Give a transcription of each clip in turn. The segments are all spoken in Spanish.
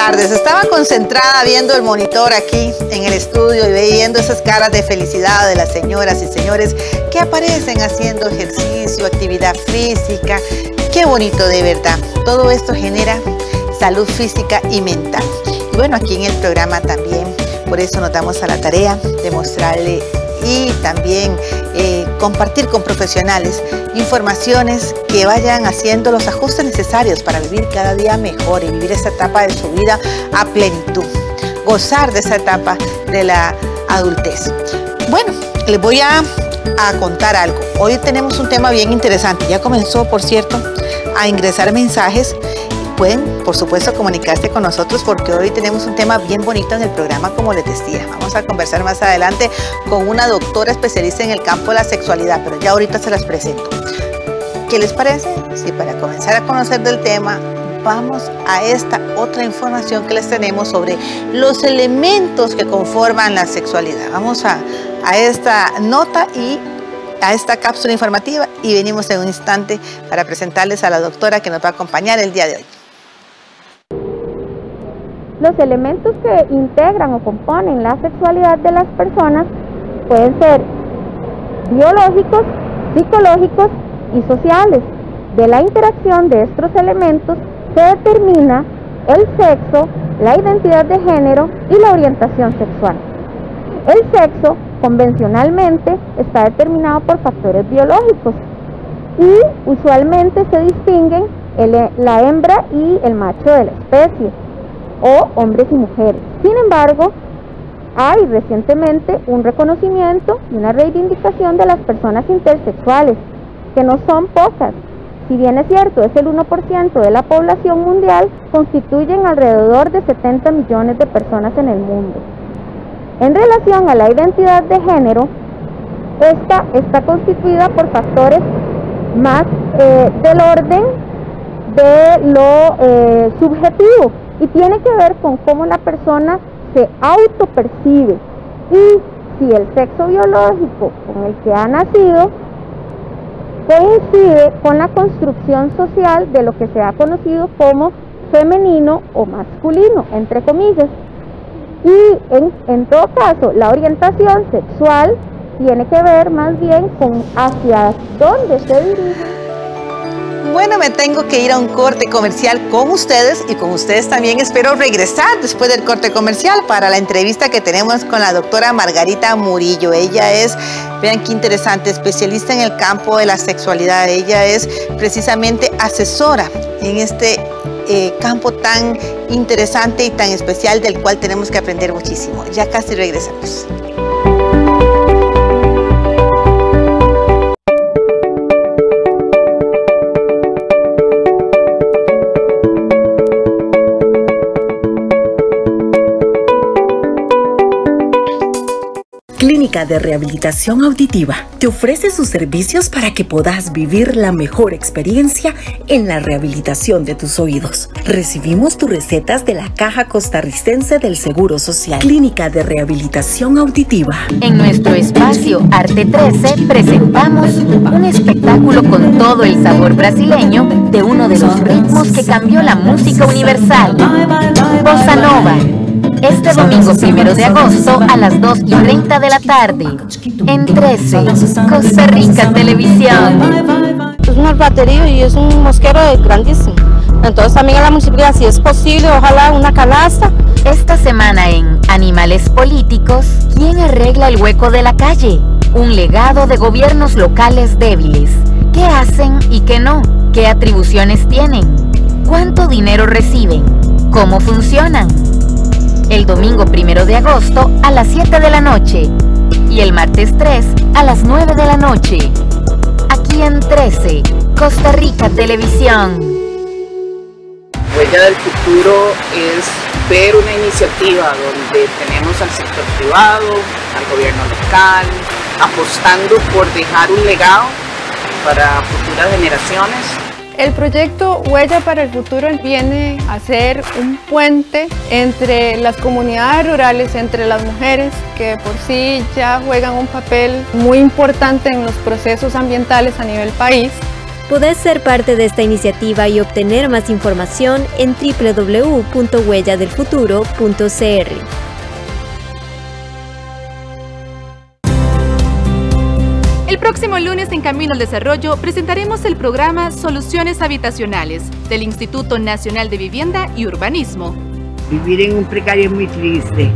tardes. Estaba concentrada viendo el monitor aquí en el estudio y viendo esas caras de felicidad de las señoras y señores que aparecen haciendo ejercicio, actividad física. Qué bonito, de verdad. Todo esto genera salud física y mental. Y bueno, aquí en el programa también, por eso nos damos a la tarea de mostrarle y también compartir con profesionales informaciones que vayan haciendo los ajustes necesarios para vivir cada día mejor y vivir esa etapa de su vida a plenitud, gozar de esa etapa de la adultez. Bueno, les voy a contar algo. Hoy tenemos un tema bien interesante. Ya comenzó, por cierto, a ingresar mensajes. Pueden, por supuesto, comunicarse con nosotros porque hoy tenemos un tema bien bonito en el programa, como les decía. Vamos a conversar más adelante con una doctora especialista en el campo de la sexualidad, pero ya ahorita se las presento. ¿Qué les parece? Si para comenzar a conocer del tema, vamos a esta otra información que les tenemos sobre los elementos que conforman la sexualidad. Vamos a esta nota y a esta cápsula informativa y venimos en un instante para presentarles a la doctora que nos va a acompañar el día de hoy. Los elementos que integran o componen la sexualidad de las personas pueden ser biológicos, psicológicos y sociales. De la interacción de estos elementos se determina el sexo, la identidad de género y la orientación sexual. El sexo convencionalmente está determinado por factores biológicos y usualmente se distinguen la hembra y el macho de la especie, o hombres y mujeres. Sin embargo, hay recientemente un reconocimiento y una reivindicación de las personas intersexuales, que no son pocas. Si bien es cierto, es el 1% de la población mundial, constituyen alrededor de 70 millones de personas en el mundo. En relación a la identidad de género, esta está constituida por factores más del orden de lo subjetivo y tiene que ver con cómo la persona se autopercibe y si el sexo biológico con el que ha nacido coincide con la construcción social de lo que se ha conocido como femenino o masculino, entre comillas. Y en todo caso, la orientación sexual tiene que ver más bien con hacia dónde se dirige. Bueno, me tengo que ir a un corte comercial con ustedes y con ustedes también espero regresar después del corte comercial para la entrevista que tenemos con la doctora Margarita Murillo. Ella es, vean qué interesante, especialista en el campo de la sexualidad. Ella es precisamente asesora en este campo tan interesante y tan especial del cual tenemos que aprender muchísimo. Ya casi regresamos. Clínica de Rehabilitación Auditiva te ofrece sus servicios para que puedas vivir la mejor experiencia en la rehabilitación de tus oídos. Recibimos tus recetas de la Caja Costarricense del Seguro Social. Clínica de Rehabilitación Auditiva. En nuestro espacio Arte 13 presentamos un espectáculo con todo el sabor brasileño de uno de los ritmos que cambió la música universal, Bossa Nova. Este domingo 1 de agosto a las 2:30 de la tarde, en 13, Costa Rica Televisión. Es un batería y es un mosquero grandísimo. Entonces también a la municipalidad, si es posible, ojalá una canasta. Esta semana en Animales Políticos, ¿quién arregla el hueco de la calle? Un legado de gobiernos locales débiles. ¿Qué hacen y qué no? ¿Qué atribuciones tienen? ¿Cuánto dinero reciben? ¿Cómo funcionan? El domingo 1 de agosto a las 7 de la noche y el martes 3 a las 9 de la noche. Aquí en 13, Costa Rica Televisión. Huella del futuro es ver una iniciativa donde tenemos al sector privado, al gobierno local, apostando por dejar un legado para futuras generaciones. El proyecto Huella para el Futuro viene a ser un puente entre las comunidades rurales, entre las mujeres que por sí ya juegan un papel muy importante en los procesos ambientales a nivel país, Podés ser parte de esta iniciativa y obtener más información en www.huelladelfuturo.cr. El próximo lunes en Camino al Desarrollo presentaremos el programa Soluciones Habitacionales del Instituto Nacional de Vivienda y Urbanismo. Vivir en un precario es muy triste,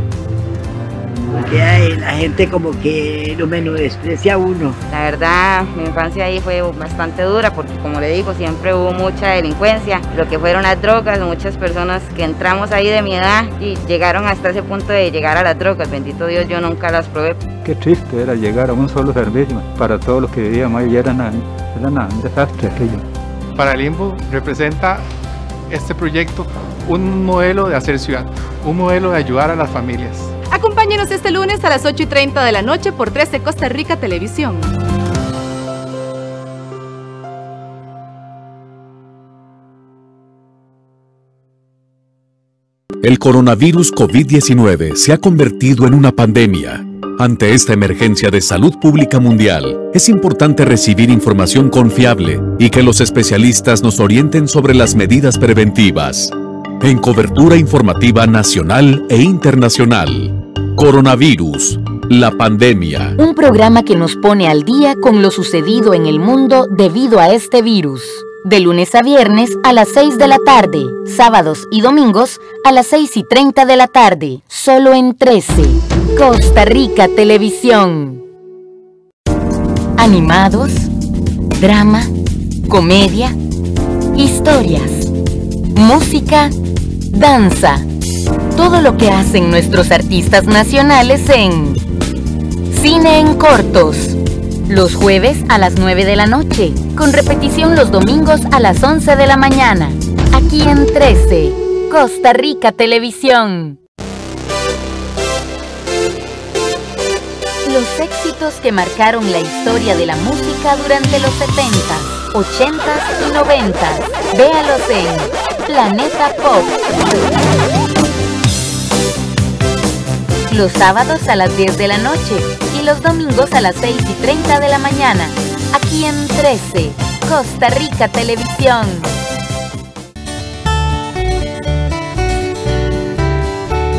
porque la gente como que lo menosprecia a uno. La verdad, mi infancia ahí fue bastante dura porque, como le digo, siempre hubo mucha delincuencia, lo que fueron las drogas, muchas personas que entramos ahí de mi edad y llegaron hasta ese punto de llegar a las drogas. Bendito Dios, yo nunca las probé. Qué triste era llegar a un solo servicio para todos los que vivíamos ahí, era un desastre aquello. Para Limbo representa este proyecto un modelo de hacer ciudad, un modelo de ayudar a las familias. Acompáñenos este lunes a las 8:30 de la noche por 13 Costa Rica Televisión. El coronavirus COVID-19 se ha convertido en una pandemia. Ante esta emergencia de salud pública mundial, es importante recibir información confiable y que los especialistas nos orienten sobre las medidas preventivas. En cobertura informativa nacional e internacional. Coronavirus, la pandemia. Un programa que nos pone al día con lo sucedido en el mundo debido a este virus. De lunes a viernes a las 6 de la tarde, sábados y domingos a las 6:30 de la tarde, solo en 13. Costa Rica Televisión. Animados, drama, comedia, historias, música, danza. Todo lo que hacen nuestros artistas nacionales en Cine en Cortos. Los jueves a las 9 de la noche, con repetición los domingos a las 11 de la mañana. Aquí en 13, Costa Rica Televisión. Los éxitos que marcaron la historia de la música durante los 70s, 80s y 90s. Véalos en Planeta Pop. Los sábados a las 10 de la noche y los domingos a las 6:30 de la mañana. Aquí en 13, Costa Rica Televisión.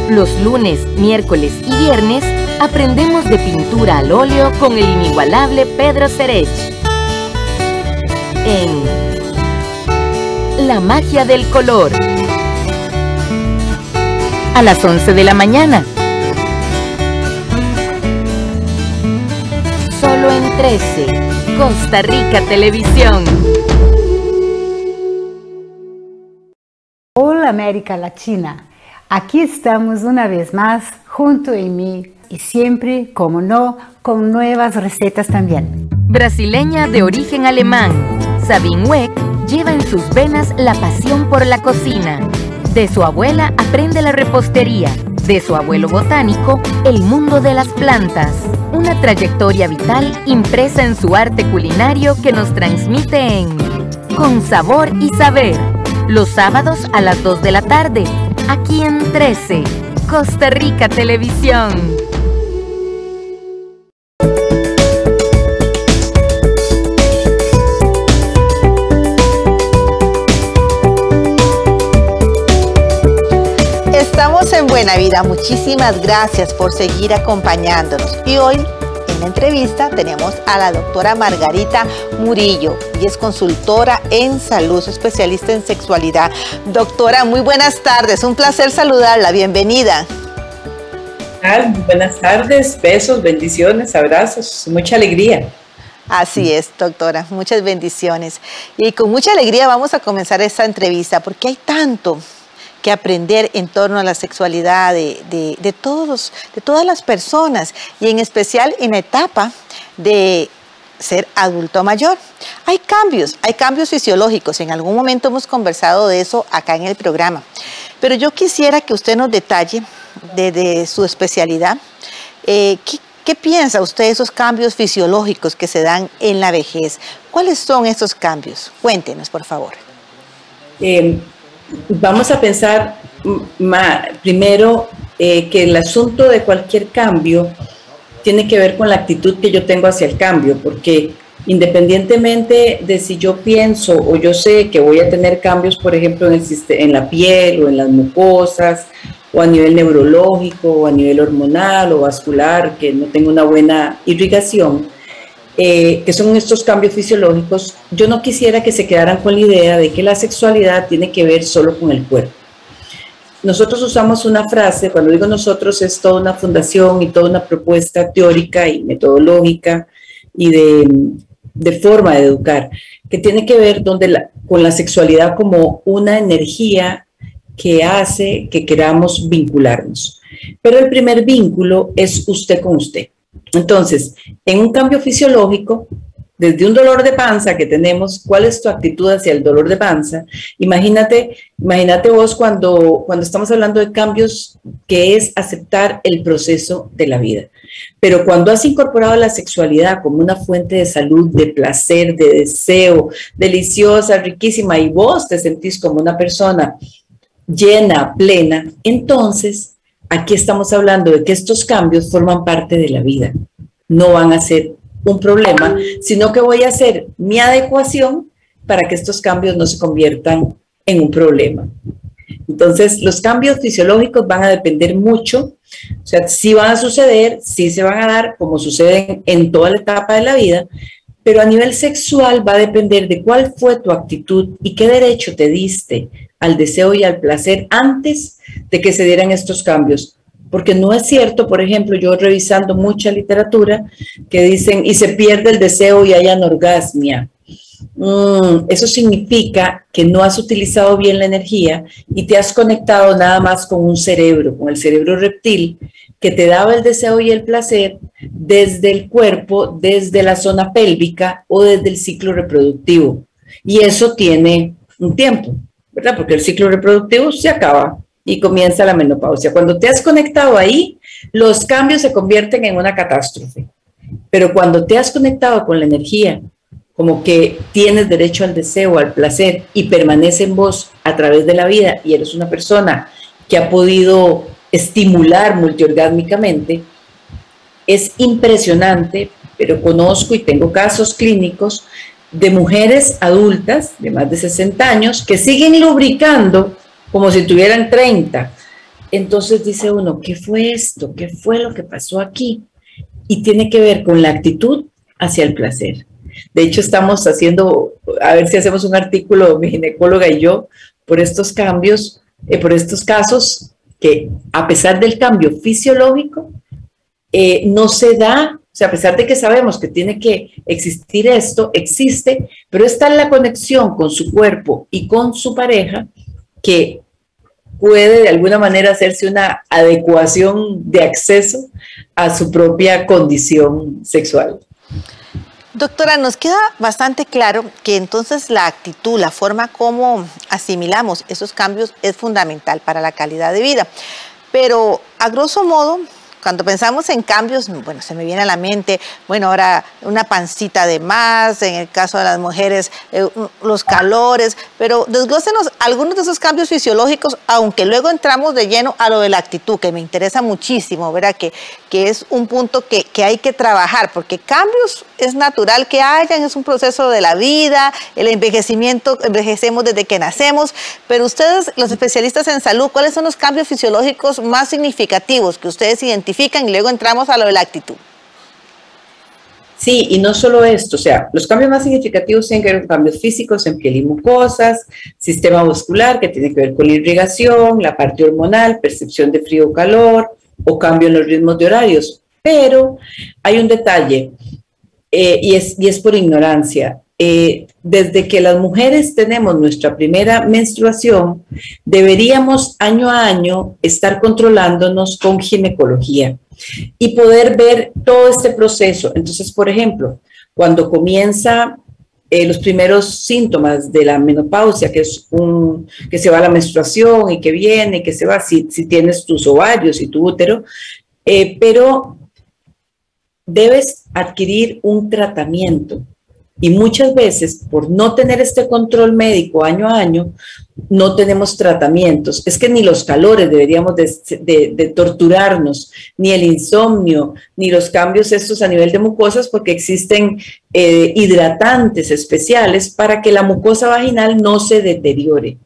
Los lunes, miércoles y viernes aprendemos de pintura al óleo con el inigualable Pedro Cerech. En La Magia del Color. A las 11 de la mañana. Solo en 13, Costa Rica Televisión. Hola América Latina, aquí estamos una vez más junto a mí y siempre, como no, con nuevas recetas también. Brasileña de origen alemán, Sabine Weck lleva en sus venas la pasión por la cocina. De su abuela aprende la repostería, de su abuelo botánico, el mundo de las plantas. Una trayectoria vital impresa en su arte culinario que nos transmite en Con Sabor y Saber. Los sábados a las 2 de la tarde, aquí en 13, Costa Rica Televisión. Estamos en Buena Vida, muchísimas gracias por seguir acompañándonos. Y hoy en la entrevista tenemos a la doctora Margarita Murillo, y es consultora en salud, especialista en sexualidad. Doctora, muy buenas tardes, un placer saludarla, bienvenida. Buenas tardes, besos, bendiciones, abrazos, mucha alegría. Así es, doctora, muchas bendiciones. Y con mucha alegría vamos a comenzar esta entrevista, porque hay tanto que aprender en torno a la sexualidad de todas las personas, y en especial en la etapa de ser adulto mayor. Hay cambios fisiológicos, en algún momento hemos conversado de eso acá en el programa, pero yo quisiera que usted nos detalle desde su especialidad, ¿qué piensa usted de esos cambios fisiológicos que se dan en la vejez? ¿Cuáles son esos cambios? Cuéntenos, por favor. Vamos a pensar primero que el asunto de cualquier cambio tiene que ver con la actitud que yo tengo hacia el cambio, porque Independientemente de si yo pienso o yo sé que voy a tener cambios, por ejemplo, en la piel o en las mucosas, o a nivel neurológico, o a nivel hormonal o vascular, que no tengo una buena irrigación, que son estos cambios fisiológicos, yo no quisiera que se quedaran con la idea de que la sexualidad tiene que ver solo con el cuerpo. Nosotros usamos una frase, cuando digo nosotros es toda una fundación y toda una propuesta teórica y metodológica y de forma de educar, que tiene que ver con la sexualidad como una energía que hace que queramos vincularnos. Pero el primer vínculo es usted con usted. Entonces, en un cambio fisiológico, desde un dolor de panza que tenemos, ¿cuál es tu actitud hacia el dolor de panza? Imagínate vos cuando estamos hablando de cambios, que es aceptar el proceso de la vida. Pero cuando has incorporado la sexualidad como una fuente de salud, de placer, de deseo, deliciosa, riquísima, y vos te sentís como una persona llena, plena, entonces aquí estamos hablando de que estos cambios forman parte de la vida. No van a ser un problema, sino que voy a hacer mi adecuación para que estos cambios no se conviertan en un problema. Entonces, los cambios fisiológicos van a depender mucho, o sea, sí van a suceder, sí se van a dar, como suceden en toda la etapa de la vida, pero a nivel sexual va a depender de cuál fue tu actitud y qué derecho te diste al deseo y al placer antes de que se dieran estos cambios. Porque no es cierto, por ejemplo, yo revisando mucha literatura que dicen y se pierde el deseo y hay anorgasmia. Eso significa que no has utilizado bien la energía y te has conectado nada más con un cerebro, con el cerebro reptil, que te daba el deseo y el placer desde el cuerpo, desde la zona pélvica o desde el ciclo reproductivo. Y eso tiene un tiempo, ¿verdad? Porque el ciclo reproductivo se acaba y comienza la menopausia. Cuando te has conectado ahí, los cambios se convierten en una catástrofe. Pero cuando te has conectado con la energía, como que tienes derecho al deseo, al placer, y permanece en vos a través de la vida, y eres una persona que ha podido estimular multiorgásmicamente, es impresionante, pero conozco y tengo casos clínicos de mujeres adultas de más de 60 años que siguen lubricando como si tuvieran 30. Entonces dice uno, ¿qué fue esto? ¿Qué fue lo que pasó aquí? Y tiene que ver con la actitud hacia el placer. De hecho, estamos haciendo, a ver si hacemos un artículo, mi ginecóloga y yo, por estos cambios, por estos casos que a pesar del cambio fisiológico, no se da, o sea, a pesar de que sabemos que tiene que existir esto, existe, pero está en la conexión con su cuerpo y con su pareja, que puede de alguna manera hacerse una adecuación de acceso a su propia condición sexual. Doctora, nos queda bastante claro que entonces la actitud, la forma como asimilamos esos cambios es fundamental para la calidad de vida. Pero a grosso modo, cuando pensamos en cambios, bueno, se me viene a la mente, bueno, ahora una pancita de más, en el caso de las mujeres, los calores, pero desglósenos algunos de esos cambios fisiológicos, aunque luego entramos de lleno a lo de la actitud, que me interesa muchísimo, ¿verdad? Que es un punto que hay que trabajar, porque cambios es natural que hayan, es un proceso de la vida, el envejecimiento, envejecemos desde que nacemos, pero ustedes, los especialistas en salud, ¿cuáles son los cambios fisiológicos más significativos que ustedes identifican? Y luego entramos a lo de la actitud. Sí, y no solo esto, o sea, los cambios más significativos tienen que ver con cambios físicos en piel y mucosas, sistema vascular que tiene que ver con la irrigación, la parte hormonal, percepción de frío o calor, o cambio en los ritmos de horarios. Pero hay un detalle, y es por ignorancia. Desde que las mujeres tenemos nuestra primera menstruación, deberíamos año a año estar controlándonos con ginecología y poder ver todo este proceso. Entonces, por ejemplo, cuando comienza los primeros síntomas de la menopausia, que es que se va la menstruación y que viene y que se va, si tienes tus ovarios y tu útero, pero debes adquirir un tratamiento Y muchas veces, por no tener este control médico año a año, no tenemos tratamientos. Es que ni los calores deberíamos de torturarnos, ni el insomnio, ni los cambios estos a nivel de mucosas, porque existen hidratantes especiales para que la mucosa vaginal no se deteriore.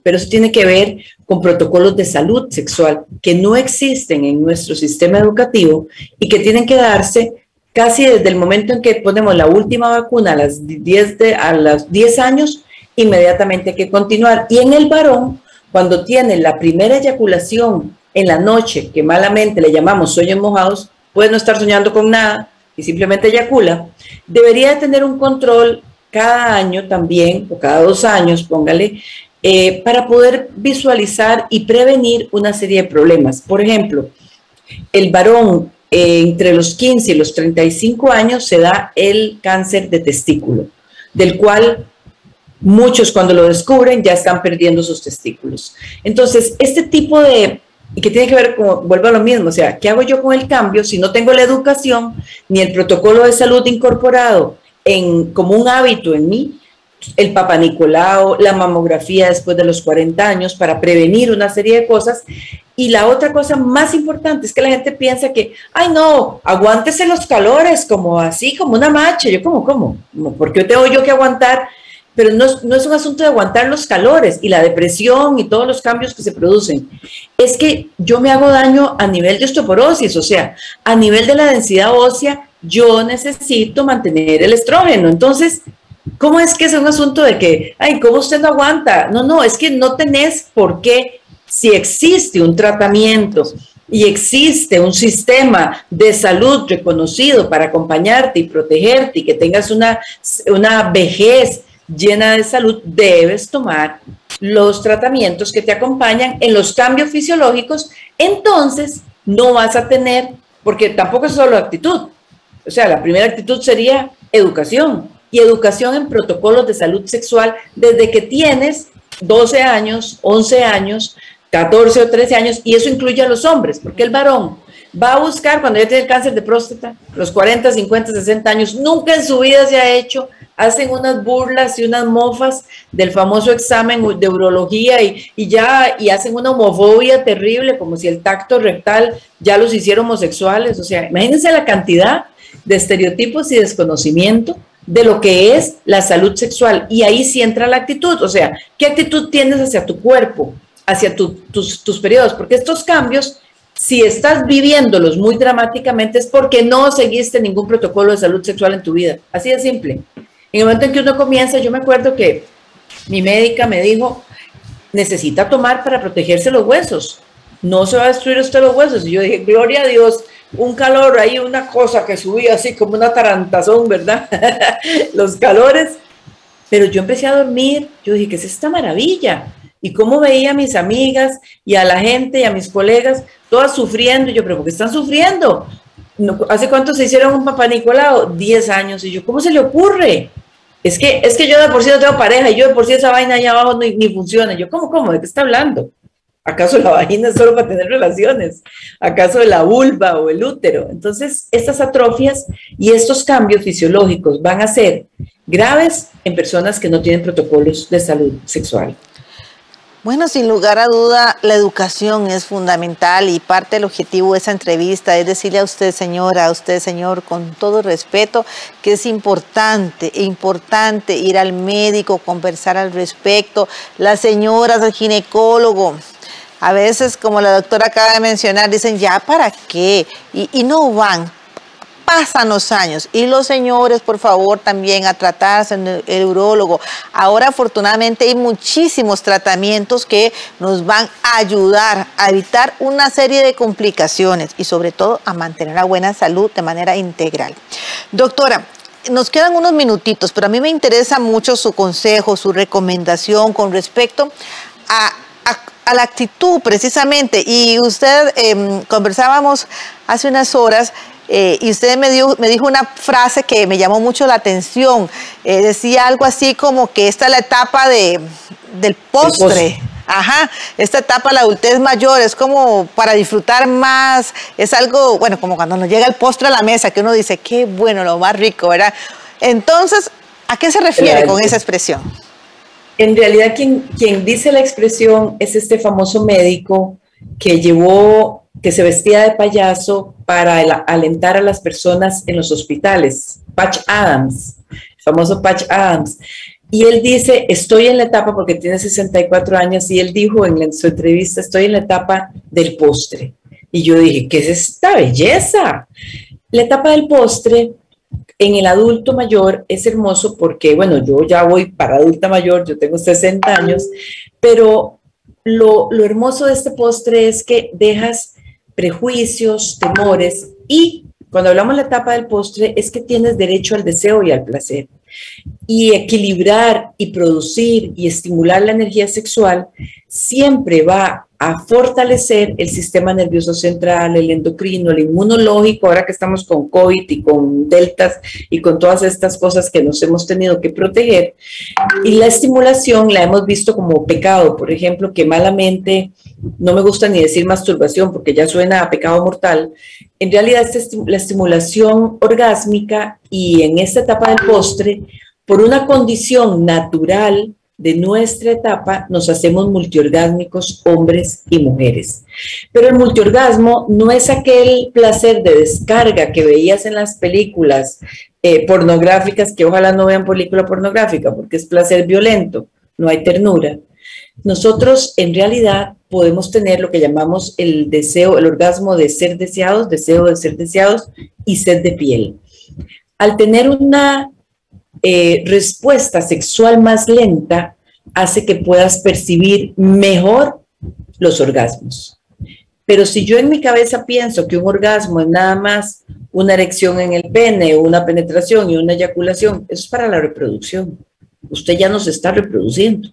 Pero eso tiene que ver con protocolos de salud sexual que no existen en nuestro sistema educativo y que tienen que darse casi desde el momento en que ponemos la última vacuna a los 10 años, inmediatamente hay que continuar. Y en el varón, cuando tiene la primera eyaculación en la noche, que malamente le llamamos sueños mojados, puede no estar soñando con nada y simplemente eyacula, debería de tener un control cada año también, o cada 2 años, póngale, para poder visualizar y prevenir una serie de problemas. Por ejemplo, el varón entre los 15 y los 35 años se da el cáncer de testículo, del cual muchos cuando lo descubren ya están perdiendo sus testículos. Entonces, este tipo de, y que tiene que ver con, vuelvo a lo mismo, o sea, ¿qué hago yo con el cambio si no tengo la educación ni el protocolo de salud incorporado como un hábito en mí? El Papa Nicolau, la mamografía después de los 40 años para prevenir una serie de cosas. Y la otra cosa más importante es que la gente piensa que, ay no, aguántese los calores como así, como una macha. Yo ¿cómo? ¿Por qué tengo yo que aguantar? Pero no es un asunto de aguantar los calores y la depresión y todos los cambios que se producen. Es que yo me hago daño a nivel de osteoporosis, o sea, a nivel de la densidad ósea, yo necesito mantener el estrógeno. Entonces, ¿cómo es que es un asunto de que, ay, cómo usted no aguanta? No, es que no tenés por qué, si existe un tratamiento y existe un sistema de salud reconocido para acompañarte y protegerte y que tengas una vejez llena de salud, debes tomar los tratamientos que te acompañan en los cambios fisiológicos. Entonces no vas a tener, porque tampoco es solo actitud, o sea, la primera actitud sería educación, y educación en protocolos de salud sexual desde que tienes 12 años, 11 años, 14 o 13 años, y eso incluye a los hombres, porque el varón va a buscar, cuando ya tiene el cáncer de próstata, los 40, 50, 60 años, nunca en su vida se ha hecho, hacen unas burlas y unas mofas del famoso examen de urología y hacen una homofobia terrible, como si el tacto rectal ya los hiciera homosexuales. O sea, imagínense la cantidad de estereotipos y desconocimiento de lo que es la salud sexual. Y ahí sí entra la actitud, o sea, ¿qué actitud tienes hacia tu cuerpo, hacia tus periodos? Porque estos cambios, si estás viviéndolos muy dramáticamente, es porque no seguiste ningún protocolo de salud sexual en tu vida. Así de simple. En el momento en que uno comienza, yo me acuerdo que mi médica me dijo, necesita tomar para protegerse los huesos. No se va a destruir usted los huesos. Y yo dije, gloria a Dios, un calor ahí, una cosa que subía así como una tarantazón, ¿verdad? Los calores. Pero yo empecé a dormir, yo dije, ¿qué es esta maravilla? Y cómo veía a mis amigas y a la gente y a mis colegas, todas sufriendo. Y yo, ¿pero por qué están sufriendo? ¿Hace cuánto se hicieron un Papa Nicolau? 10 años. Y yo, ¿cómo se le ocurre? Es que yo de por sí no tengo pareja y yo de por sí esa vaina allá abajo ni funciona. Yo, ¿cómo? ¿De qué está hablando? ¿Acaso la vagina es solo para tener relaciones? ¿Acaso la vulva o el útero? Entonces, estas atrofias y estos cambios fisiológicos van a ser graves en personas que no tienen protocolos de salud sexual. Bueno, sin lugar a duda, la educación es fundamental y parte del objetivo de esa entrevista es decirle a usted, señora, a usted, señor, con todo respeto, que es importante ir al médico, conversar al respecto, las señoras, al ginecólogo. A veces, como la doctora acaba de mencionar, dicen, ¿ya para qué? Y no van. Pasan los años y los señores, por favor, también a tratarse en el urólogo. Ahora, afortunadamente, hay muchísimos tratamientos que nos van a ayudar a evitar una serie de complicaciones y, sobre todo, a mantener la buena salud de manera integral. Doctora, nos quedan unos minutitos, pero a mí me interesa mucho su consejo, su recomendación con respecto a la actitud, precisamente. Y usted, conversábamos hace unas horas, y usted me dijo una frase que me llamó mucho la atención. Decía algo así como que esta es la etapa del postre. Ajá, esta etapa, la adultez mayor, es como para disfrutar más. Es algo, bueno, como cuando nos llega el postre a la mesa, que uno dice, qué bueno, lo más rico, ¿verdad? Entonces, ¿A qué se refiere con esa expresión? En realidad quien dice la expresión es este famoso médico que se vestía de payaso para alentar a las personas en los hospitales, Patch Adams, el famoso Patch Adams. Y él dice, estoy en la etapa, porque tiene 64 años, y él dijo en su entrevista, estoy en la etapa del postre. Y yo dije, ¿qué es esta belleza? La etapa del postre en el adulto mayor es hermoso porque, bueno, yo ya voy para adulta mayor, yo tengo 60 años, pero lo hermoso de este postre es que dejas prejuicios, temores, y cuando hablamos de la etapa del postre es que tienes derecho al deseo y al placer. Y equilibrar y producir y estimular la energía sexual siempre va a fortalecer el sistema nervioso central, el endocrino, el inmunológico, ahora que estamos con COVID y con deltas y con todas estas cosas que nos hemos tenido que proteger. Y la estimulación la hemos visto como pecado, por ejemplo, que malamente, no me gusta ni decir masturbación porque ya suena a pecado mortal. En realidad la estimulación orgásmica, y en esta etapa del postre, por una condición natural de nuestra etapa, nos hacemos multiorgásmicos hombres y mujeres. Pero el multiorgasmo no es aquel placer de descarga que veías en las películas pornográficas, que ojalá no vean película pornográfica porque es placer violento, no hay ternura. Nosotros en realidad podemos tener lo que llamamos el deseo, el orgasmo de ser deseados, deseo de ser deseados y sed de piel. Al tener una respuesta sexual más lenta, hace que puedas percibir mejor los orgasmos. Pero si yo en mi cabeza pienso que un orgasmo es nada más una erección en el pene, una penetración y una eyaculación, eso es para la reproducción. Usted ya no se está reproduciendo.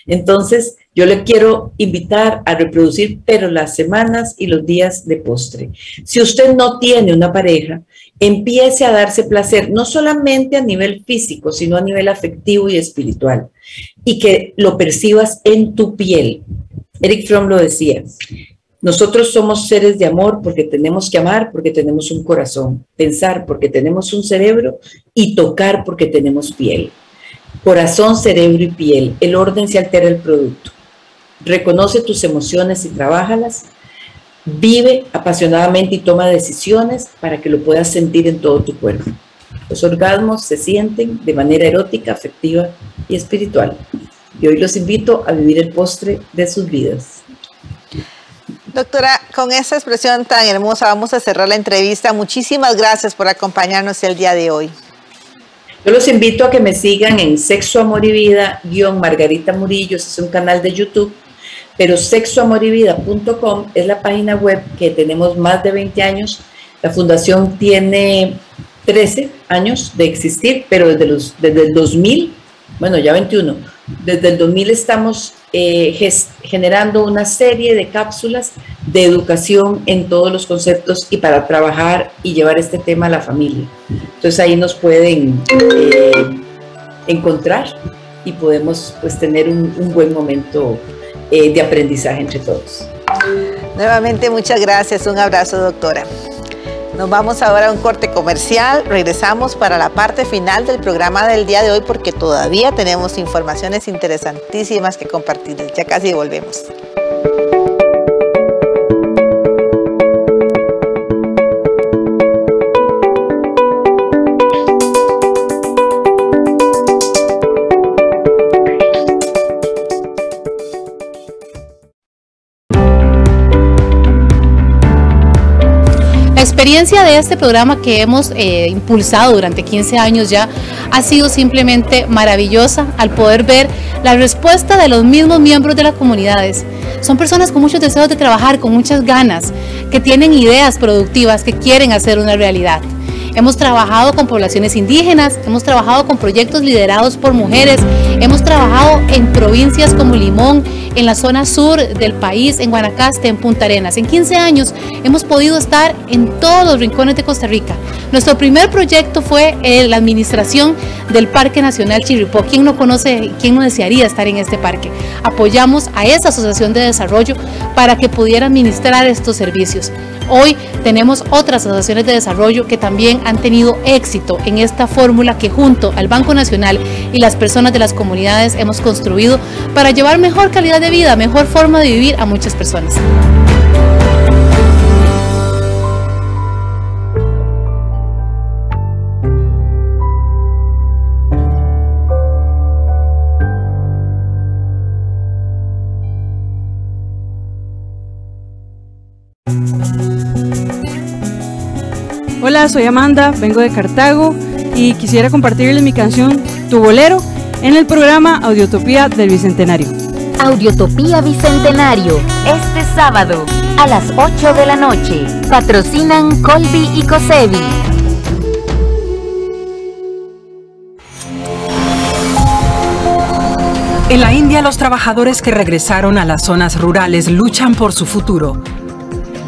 Entonces, yo le quiero invitar a reproducir, pero las semanas y los días de postre. Si usted no tiene una pareja, empiece a darse placer, no solamente a nivel físico, sino a nivel afectivo y espiritual, y que lo percibas en tu piel. Erich Fromm lo decía, nosotros somos seres de amor porque tenemos que amar, porque tenemos un corazón, pensar porque tenemos un cerebro y tocar porque tenemos piel. Corazón, cerebro y piel, el orden se altera el producto. Reconoce tus emociones y trabájalas. Vive apasionadamente y toma decisiones para que lo puedas sentir en todo tu cuerpo. Los orgasmos se sienten de manera erótica, afectiva y espiritual. Y hoy los invito a vivir el postre de sus vidas. Doctora, con esa expresión tan hermosa vamos a cerrar la entrevista. Muchísimas gracias por acompañarnos el día de hoy. Yo los invito a que me sigan en Sexo, Amor y Vida, Margarita Murillo, es un canal de YouTube, pero sexoamorivida.com es la página web que tenemos más de 20 años. La fundación tiene 13 años de existir, pero desde el 2000, bueno, ya 21, desde el 2000 estamos generando una serie de cápsulas de educación en todos los conceptos y para trabajar y llevar este tema a la familia. Entonces ahí nos pueden encontrar y podemos pues tener un buen momento de aprendizaje entre todos. Nuevamente muchas gracias, un abrazo, doctora. Nos vamos ahora a un corte comercial, regresamos para la parte final del programa del día de hoy porque todavía tenemos informaciones interesantísimas que compartirles. Ya casi volvemos. La experiencia de este programa que hemos impulsado durante 15 años ya ha sido simplemente maravillosa al poder ver la respuesta de los mismos miembros de las comunidades. Son personas con muchos deseos de trabajar, con muchas ganas, que tienen ideas productivas, que quieren hacer una realidad. Hemos trabajado con poblaciones indígenas, hemos trabajado con proyectos liderados por mujeres, hemos trabajado en provincias como Limón, en la zona sur del país, en Guanacaste, en Punta Arenas. En 15 años hemos podido estar en todos los rincones de Costa Rica. Nuestro primer proyecto fue la administración del Parque Nacional Chirripó. ¿Quién no conoce, quién no desearía estar en este parque? Apoyamos a esa asociación de desarrollo para que pudiera administrar estos servicios. Hoy tenemos otras asociaciones de desarrollo que también han tenido éxito en esta fórmula que junto al Banco Nacional y las personas de las comunidades hemos construido para llevar mejor calidad de vida, mejor forma de vivir a muchas personas. Hola, soy Amanda, vengo de Cartago y quisiera compartirles mi canción Tu Bolero en el programa Audiotopía del Bicentenario. Audiotopía Bicentenario, este sábado a las 8 de la noche. Patrocinan Colby y Cosevi. En la India, los trabajadores que regresaron a las zonas rurales luchan por su futuro.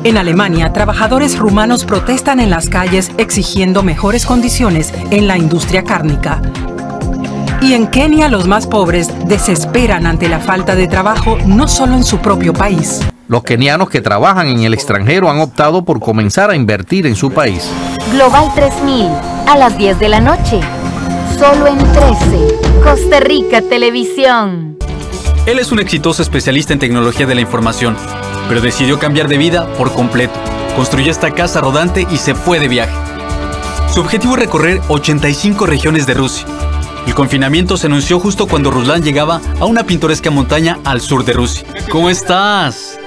En Alemania, trabajadores rumanos protestan en las calles exigiendo mejores condiciones en la industria cárnica. Y en Kenia, los más pobres desesperan ante la falta de trabajo no solo en su propio país. Los kenianos que trabajan en el extranjero han optado por comenzar a invertir en su país. Global 3000, a las 10 de la noche. Solo en 13. Costa Rica Televisión. Él es un exitoso especialista en tecnología de la información, pero decidió cambiar de vida por completo. Construyó esta casa rodante y se fue de viaje. Su objetivo es recorrer 85 regiones de Rusia. El confinamiento se anunció justo cuando Ruslan llegaba a una pintoresca montaña al sur de Rusia. ¿Cómo estás?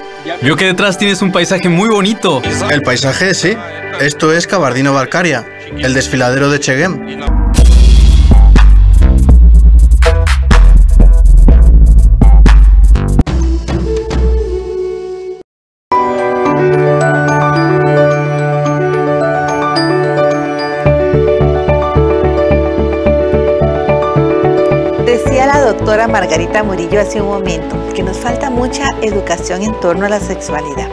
Veo que detrás tienes un paisaje muy bonito. El paisaje, sí. Esto es Kabardino-Balkaria, el desfiladero de Chegem. Doctora Margarita Murillo hace un momento que nos falta mucha educación en torno a la sexualidad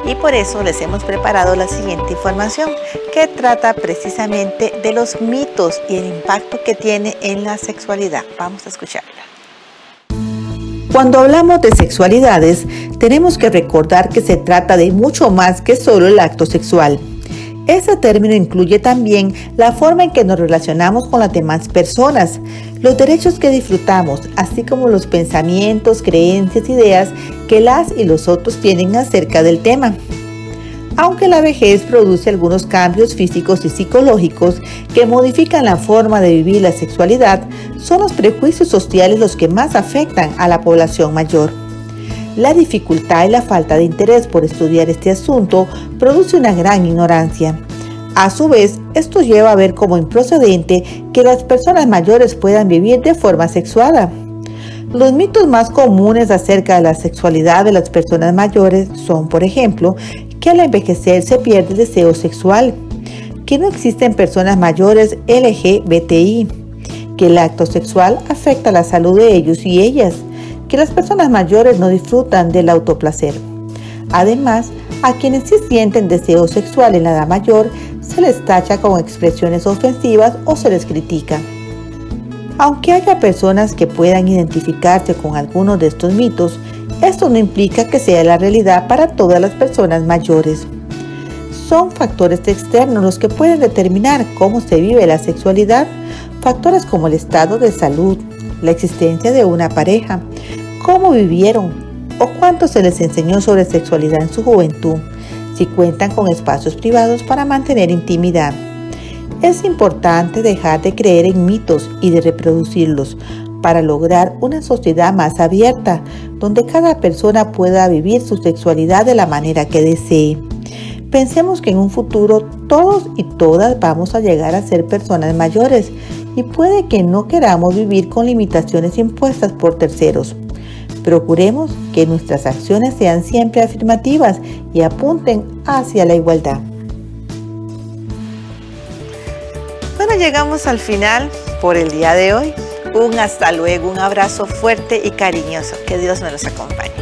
y por eso les hemos preparado la siguiente información que trata precisamente de los mitos y el impacto que tiene en la sexualidad. Vamos a escucharla. Cuando hablamos de sexualidades, tenemos que recordar que se trata de mucho más que solo el acto sexual. Ese término incluye también la forma en que nos relacionamos con las demás personas, los derechos que disfrutamos, así como los pensamientos, creencias, ideas que las y los otros tienen acerca del tema. Aunque la vejez produce algunos cambios físicos y psicológicos que modifican la forma de vivir la sexualidad, son los prejuicios sociales los que más afectan a la población mayor. La dificultad y la falta de interés por estudiar este asunto produce una gran ignorancia. A su vez, esto lleva a ver como improcedente que las personas mayores puedan vivir de forma sexuada. Los mitos más comunes acerca de la sexualidad de las personas mayores son, por ejemplo, que al envejecer se pierde el deseo sexual, que no existen personas mayores LGBTI, que el acto sexual afecta la salud de ellos y ellas, que las personas mayores no disfrutan del autoplacer. Además, a quienes sí sienten deseo sexual en la edad mayor, se les tacha con expresiones ofensivas o se les critica. Aunque haya personas que puedan identificarse con algunos de estos mitos, esto no implica que sea la realidad para todas las personas mayores. Son factores externos los que pueden determinar cómo se vive la sexualidad, factores como el estado de salud, la existencia de una pareja, cómo vivieron o cuánto se les enseñó sobre sexualidad en su juventud, si cuentan con espacios privados para mantener intimidad. Es importante dejar de creer en mitos y de reproducirlos para lograr una sociedad más abierta, donde cada persona pueda vivir su sexualidad de la manera que desee. Pensemos que en un futuro todos y todas vamos a llegar a ser personas mayores y puede que no queramos vivir con limitaciones impuestas por terceros. Procuremos que nuestras acciones sean siempre afirmativas y apunten hacia la igualdad. Bueno, llegamos al final por el día de hoy. Un hasta luego, un abrazo fuerte y cariñoso. Que Dios me los acompañe.